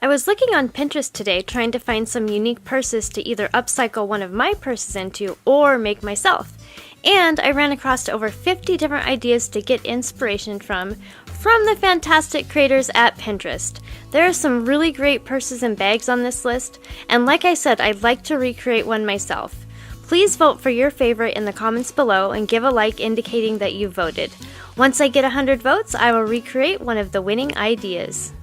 was looking on Pinterest today trying to find some unique purses to either upcycle one of my purses into or make myself. And I ran across over 50 different ideas to get inspiration from the fantastic creators at Pinterest. There are some really great purses and bags on this list, and like I said, I'd like to recreate one myself. Please vote for your favorite in the comments below and give a like indicating that you voted. Once I get 100 votes, I will recreate one of the winning ideas.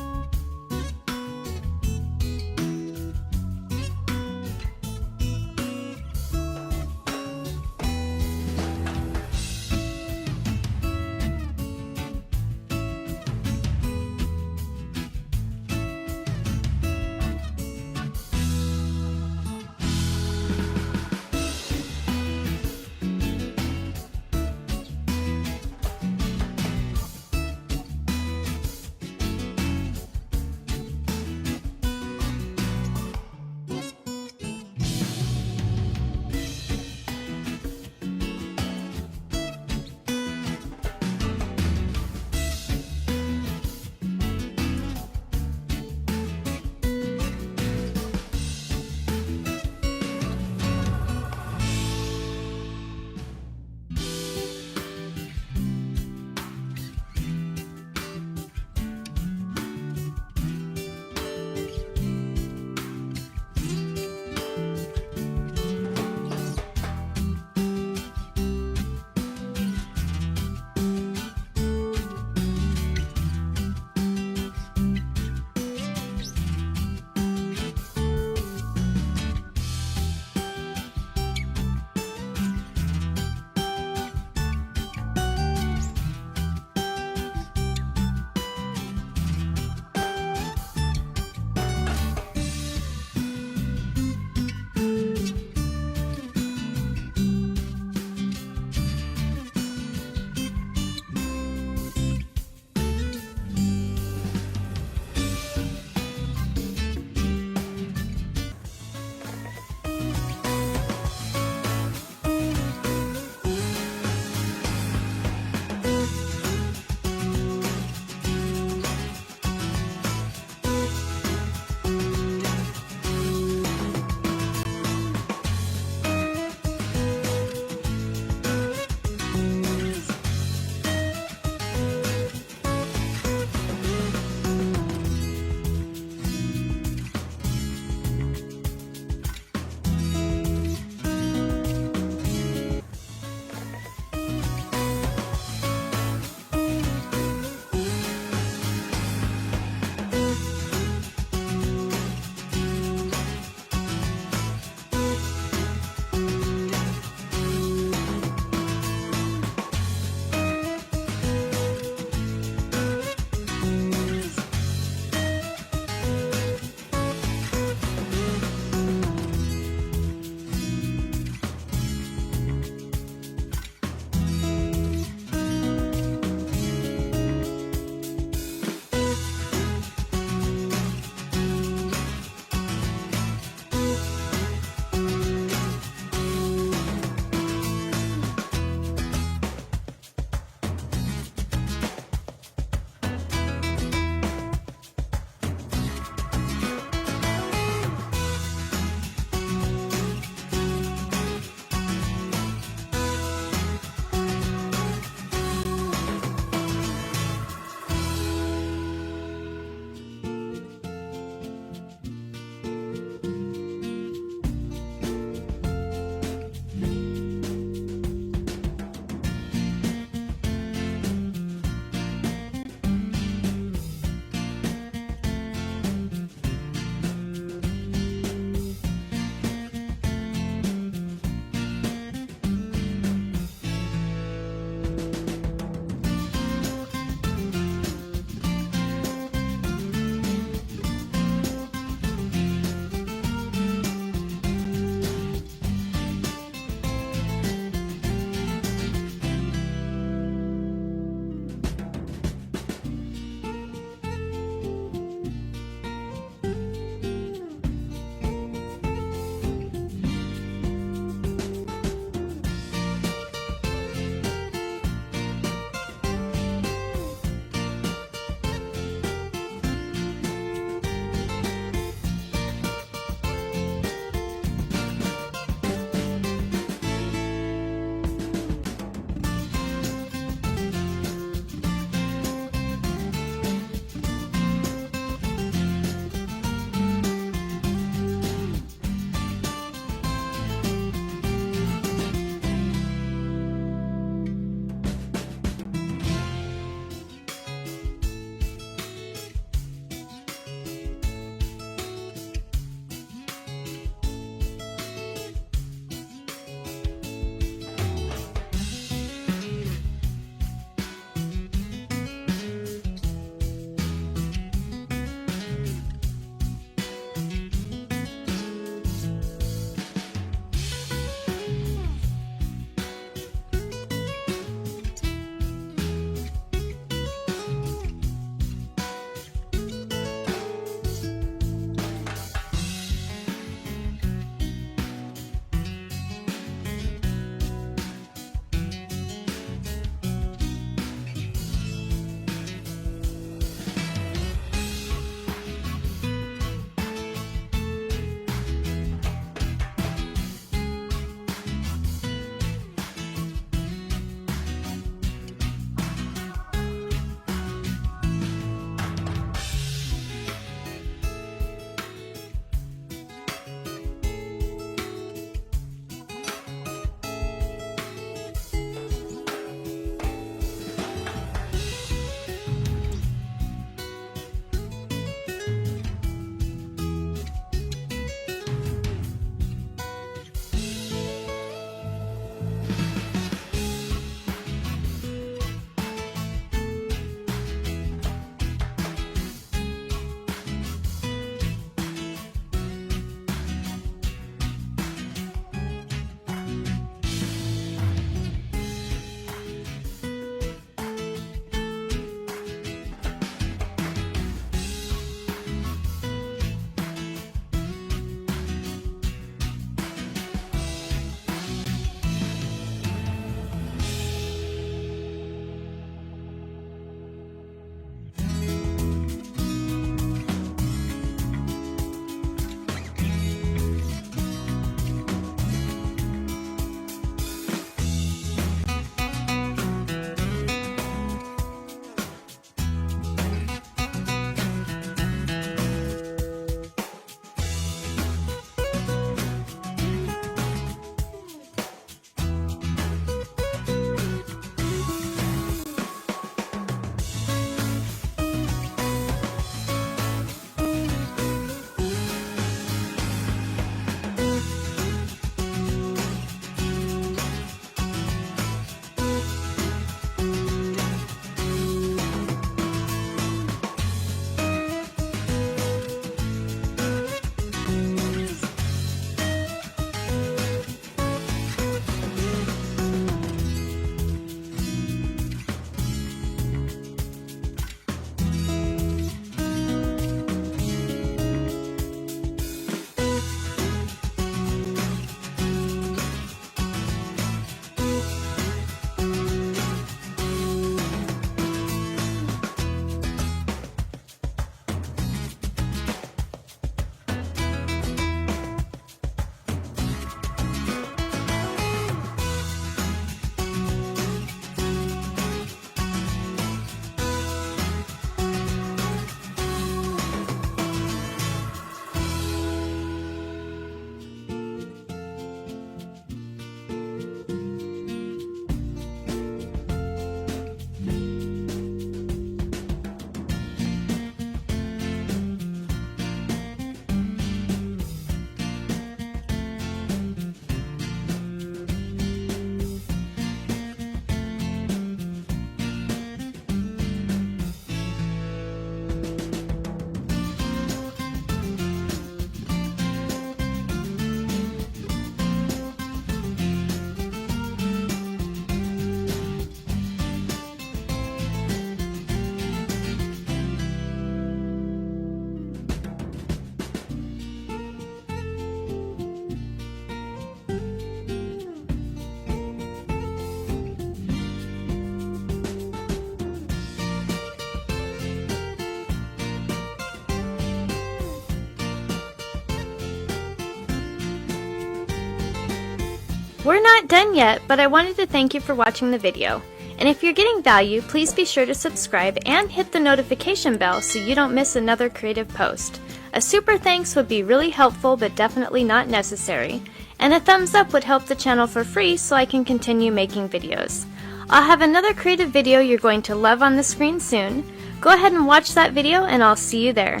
We're not done yet, but I wanted to thank you for watching the video. And if you're getting value, please be sure to subscribe and hit the notification bell so you don't miss another creative post. A super thanks would be really helpful but definitely not necessary. And a thumbs up would help the channel for free so I can continue making videos. I'll have another creative video you're going to love on the screen soon. Go ahead and watch that video and I'll see you there.